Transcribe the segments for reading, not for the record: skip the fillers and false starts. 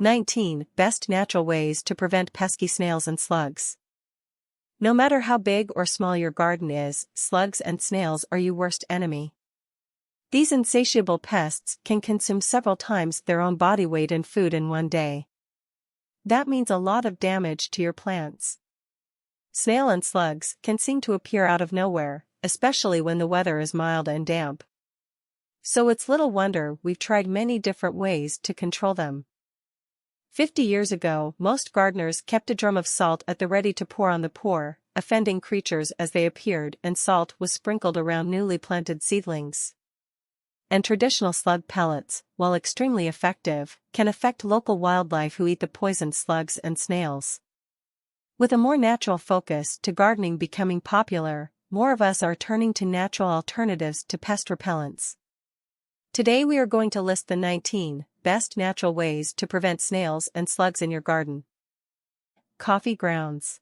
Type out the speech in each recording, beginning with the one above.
19. Best natural ways to prevent pesky snails and slugs. No matter how big or small your garden is, slugs and snails are your worst enemy. These insatiable pests can consume several times their own body weight in food in one day. That means a lot of damage to your plants. Snail and slugs can seem to appear out of nowhere, especially when the weather is mild and damp. So it's little wonder we've tried many different ways to control them. 50 years ago, most gardeners kept a drum of salt at the ready to pour on the poor, offending creatures as they appeared, and salt was sprinkled around newly planted seedlings. And traditional slug pellets, while extremely effective, can affect local wildlife who eat the poisoned slugs and snails. With a more natural focus to gardening becoming popular, more of us are turning to natural alternatives to pest repellents. Today we are going to list the 19 best natural ways to prevent snails and slugs in your garden. Coffee grounds.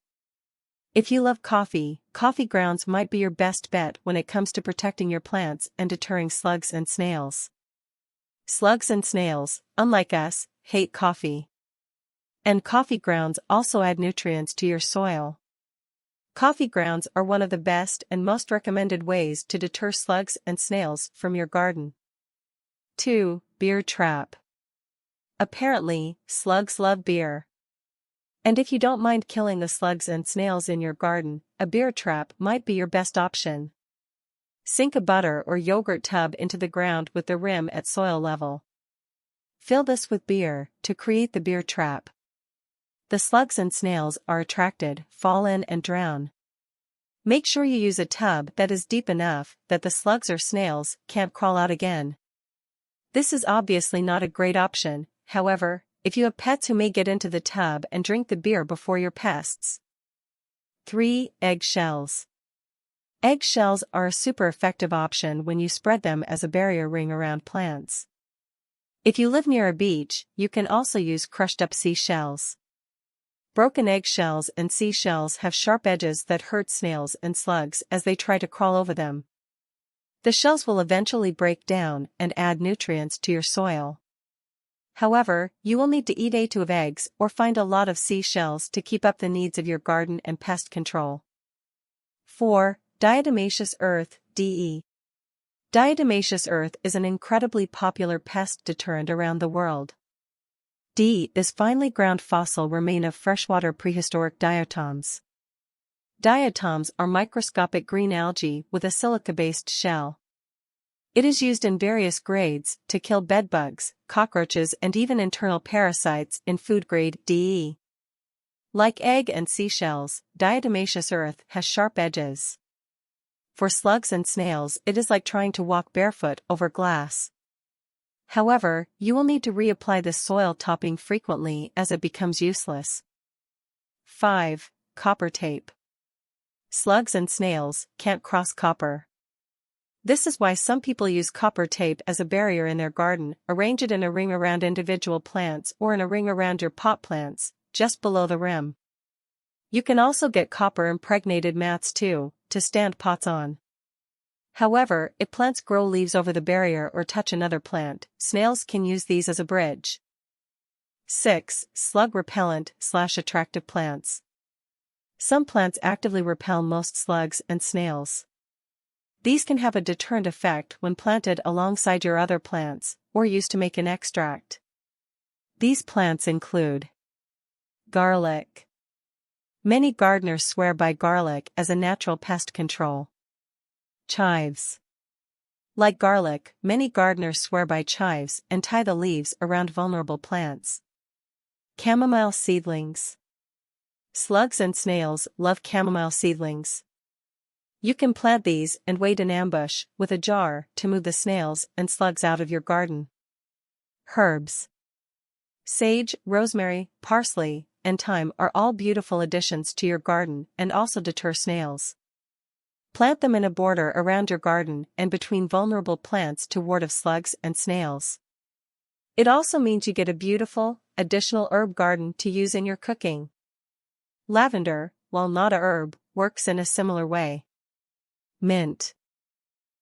If you love coffee, coffee grounds might be your best bet when it comes to protecting your plants and deterring slugs and snails. Slugs and snails, unlike us, hate coffee. And coffee grounds also add nutrients to your soil. Coffee grounds are one of the best and most recommended ways to deter slugs and snails from your garden. 2. Beer trap. Apparently, slugs love beer. And if you don't mind killing the slugs and snails in your garden, a beer trap might be your best option. Sink a butter or yogurt tub into the ground with the rim at soil level. Fill this with beer to create the beer trap. The slugs and snails are attracted, fall in and drown. Make sure you use a tub that is deep enough that the slugs or snails can't crawl out again. This is obviously not a great option, however, if you have pets who may get into the tub and drink the beer before your pests. 3. Eggshells. Eggshells are a super effective option when you spread them as a barrier ring around plants. If you live near a beach, you can also use crushed up seashells. Broken eggshells and seashells have sharp edges that hurt snails and slugs as they try to crawl over them. The shells will eventually break down and add nutrients to your soil. However, you will need to eat a 2 of eggs or find a lot of seashells to keep up the needs of your garden and pest control. 4. Diatomaceous earth, DE. Diatomaceous earth is an incredibly popular pest deterrent around the world. DE is finely ground fossil remain of freshwater prehistoric diatoms. Diatoms are microscopic green algae with a silica-based shell. It is used in various grades to kill bedbugs, cockroaches and even internal parasites in food-grade DE. Like egg and seashells, diatomaceous earth has sharp edges. For slugs and snails, it is like trying to walk barefoot over glass. However, you will need to reapply this soil topping frequently as it becomes useless. 5. Copper tape. Slugs and snails can't cross copper. This is why some people use copper tape as a barrier in their garden. Arrange it in a ring around individual plants or in a ring around your pot plants, just below the rim. You can also get copper impregnated mats too, to stand pots on. However, if plants grow leaves over the barrier or touch another plant, snails can use these as a bridge. 6. Slug repellent / attractive plants. Some plants actively repel most slugs and snails. These can have a deterrent effect when planted alongside your other plants, or used to make an extract. These plants include garlic. Many gardeners swear by garlic as a natural pest control. Chives. Like garlic, many gardeners swear by chives and tie the leaves around vulnerable plants. Chamomile seedlings. Slugs and snails love chamomile seedlings. You can plant these and wait in ambush with a jar to move the snails and slugs out of your garden. Herbs. Sage, rosemary, parsley, and thyme are all beautiful additions to your garden and also deter snails. Plant them in a border around your garden and between vulnerable plants to ward off slugs and snails. It also means you get a beautiful, additional herb garden to use in your cooking. Lavender, while not a herb, works in a similar way. Mint.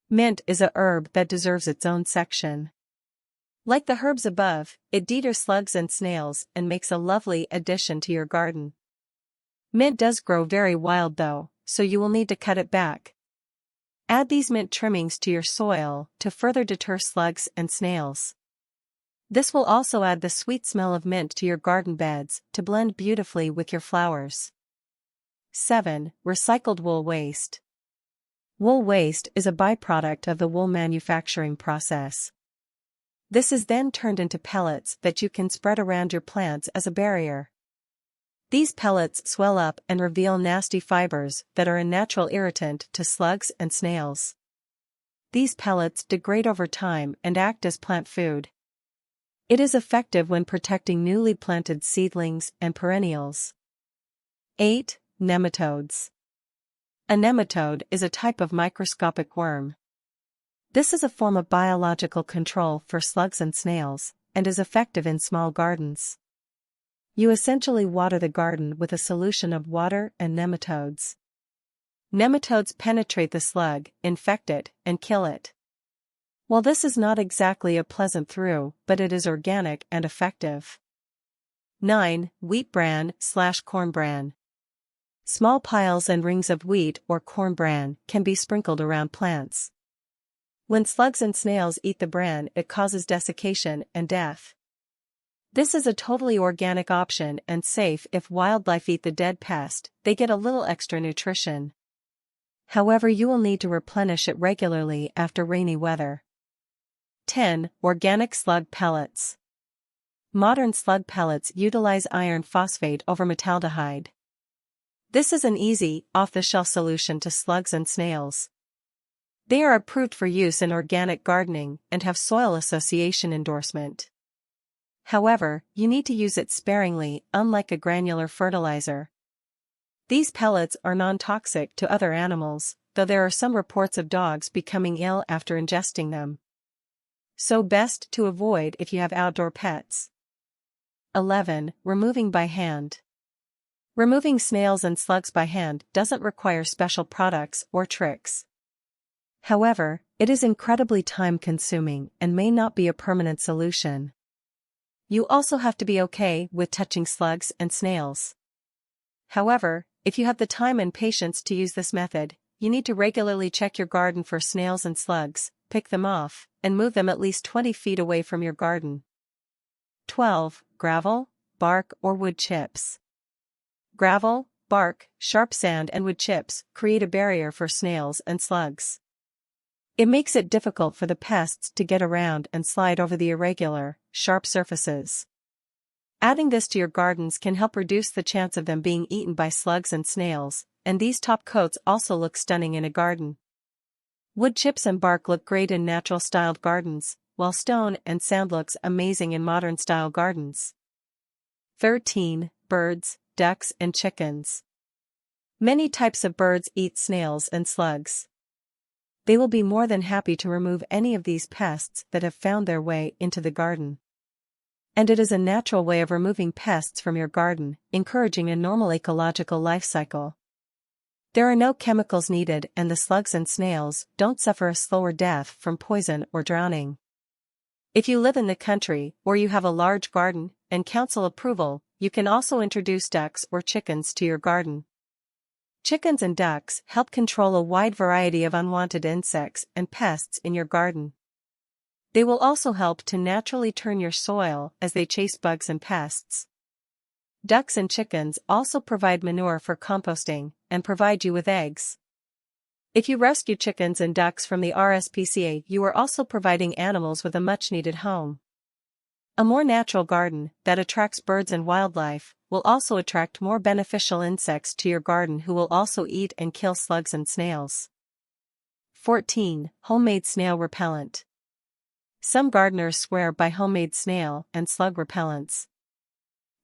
Mint is a herb that deserves its own section. Like the herbs above, it deters slugs and snails and makes a lovely addition to your garden. Mint does grow very wild though, so you will need to cut it back. Add these mint trimmings to your soil to further deter slugs and snails. This will also add the sweet smell of mint to your garden beds to blend beautifully with your flowers. 7. Recycled wool waste. Wool waste is a byproduct of the wool manufacturing process. This is then turned into pellets that you can spread around your plants as a barrier. These pellets swell up and reveal nasty fibers that are a natural irritant to slugs and snails. These pellets degrade over time and act as plant food. It is effective when protecting newly planted seedlings and perennials. 8. Nematodes. A nematode is a type of microscopic worm. This is a form of biological control for slugs and snails, and is effective in small gardens. You essentially water the garden with a solution of water and nematodes. Nematodes penetrate the slug, infect it, and kill it. While this is not exactly a pleasant through, but it is organic and effective. 9. Wheat bran/corn bran. Small piles and rings of wheat or corn bran can be sprinkled around plants. When slugs and snails eat the bran, it causes desiccation and death. This is a totally organic option and safe if wildlife eat the dead pest, they get a little extra nutrition. However, you will need to replenish it regularly after rainy weather. 10. Organic slug pellets. Modern slug pellets utilize iron phosphate over metaldehyde. This is an easy, off-the-shelf solution to slugs and snails. They are approved for use in organic gardening and have soil association endorsement. However, you need to use it sparingly, unlike a granular fertilizer. These pellets are non-toxic to other animals, though there are some reports of dogs becoming ill after ingesting them. So best to avoid if you have outdoor pets. 11. Removing by hand. Removing snails and slugs by hand doesn't require special products or tricks. However, it is incredibly time-consuming and may not be a permanent solution. You also have to be okay with touching slugs and snails. However, if you have the time and patience to use this method, you need to regularly check your garden for snails and slugs, pick them off, and move them at least 20 feet away from your garden. 12. Gravel, bark or wood chips. Gravel, bark, sharp sand and wood chips create a barrier for snails and slugs. It makes it difficult for the pests to get around and slide over the irregular, sharp surfaces. Adding this to your gardens can help reduce the chance of them being eaten by slugs and snails, and these top coats also look stunning in a garden. Wood chips and bark look great in natural-styled gardens, while stone and sand looks amazing in modern-style gardens. 13. Birds, ducks and chickens. Many types of birds eat snails and slugs. They will be more than happy to remove any of these pests that have found their way into the garden. And it is a natural way of removing pests from your garden, encouraging a normal ecological life cycle. There are no chemicals needed and the slugs and snails don't suffer a slower death from poison or drowning. If you live in the country or you have a large garden and council approval, you can also introduce ducks or chickens to your garden. Chickens and ducks help control a wide variety of unwanted insects and pests in your garden. They will also help to naturally turn your soil as they chase bugs and pests. Ducks and chickens also provide manure for composting and provide you with eggs. If you rescue chickens and ducks from the RSPCA, you are also providing animals with a much-needed home. A more natural garden that attracts birds and wildlife will also attract more beneficial insects to your garden who will also eat and kill slugs and snails. 14. Homemade snail repellent. Some gardeners swear by homemade snail and slug repellents.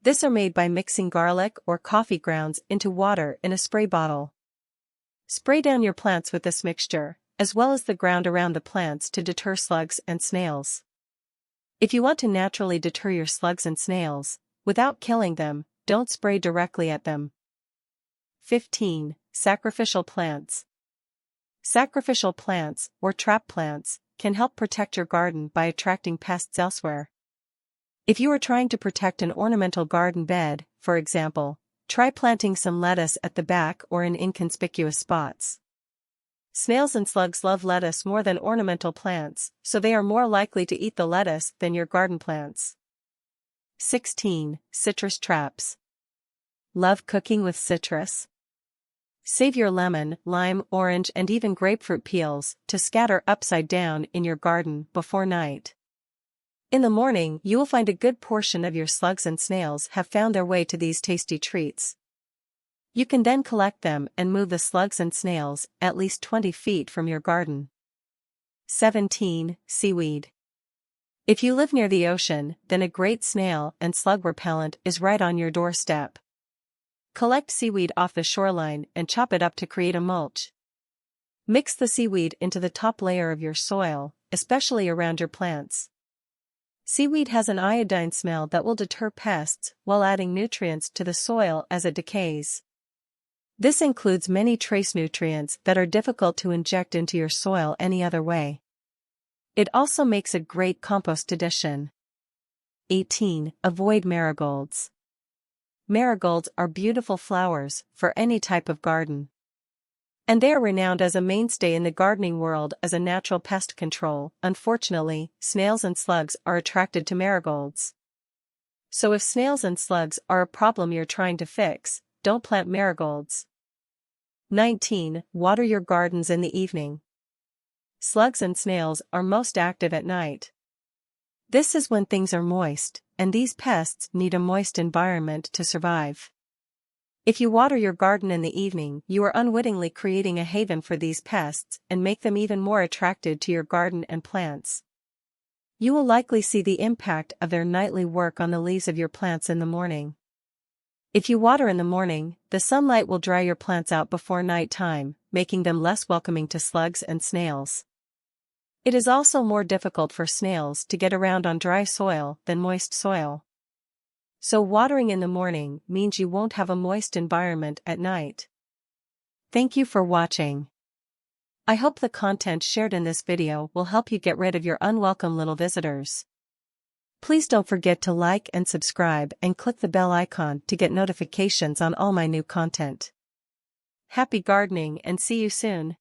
These are made by mixing garlic or coffee grounds into water in a spray bottle. Spray down your plants with this mixture, as well as the ground around the plants to deter slugs and snails. If you want to naturally deter your slugs and snails, without killing them, don't spray directly at them. 15. Sacrificial plants. Sacrificial plants, or trap plants, can help protect your garden by attracting pests elsewhere. If you are trying to protect an ornamental garden bed, for example, try planting some lettuce at the back or in inconspicuous spots. Snails and slugs love lettuce more than ornamental plants, so they are more likely to eat the lettuce than your garden plants. 16. Citrus traps. Love cooking with citrus? Save your lemon, lime, orange and even grapefruit peels to scatter upside down in your garden before night. In the morning, you will find a good portion of your slugs and snails have found their way to these tasty treats. You can then collect them and move the slugs and snails at least 20 feet from your garden. 17. Seaweed. If you live near the ocean, then a great snail and slug repellent is right on your doorstep. Collect seaweed off the shoreline and chop it up to create a mulch. Mix the seaweed into the top layer of your soil, especially around your plants. Seaweed has an iodine smell that will deter pests while adding nutrients to the soil as it decays. This includes many trace nutrients that are difficult to inject into your soil any other way. It also makes a great compost addition. 18. Avoid marigolds. Marigolds are beautiful flowers for any type of garden. And they are renowned as a mainstay in the gardening world as a natural pest control. Unfortunately, snails and slugs are attracted to marigolds. So if snails and slugs are a problem you're trying to fix, don't plant marigolds. 19. Water your gardens in the evening. Slugs and snails are most active at night. This is when things are moist, and these pests need a moist environment to survive. If you water your garden in the evening, you are unwittingly creating a haven for these pests and make them even more attracted to your garden and plants. You will likely see the impact of their nightly work on the leaves of your plants in the morning. If you water in the morning, the sunlight will dry your plants out before night time, making them less welcoming to slugs and snails. It is also more difficult for snails to get around on dry soil than moist soil. So watering in the morning means you won't have a moist environment at night. Thank you for watching. I hope the content shared in this video will help you get rid of your unwelcome little visitors. Please don't forget to like and subscribe and click the bell icon to get notifications on all my new content. Happy gardening and see you soon.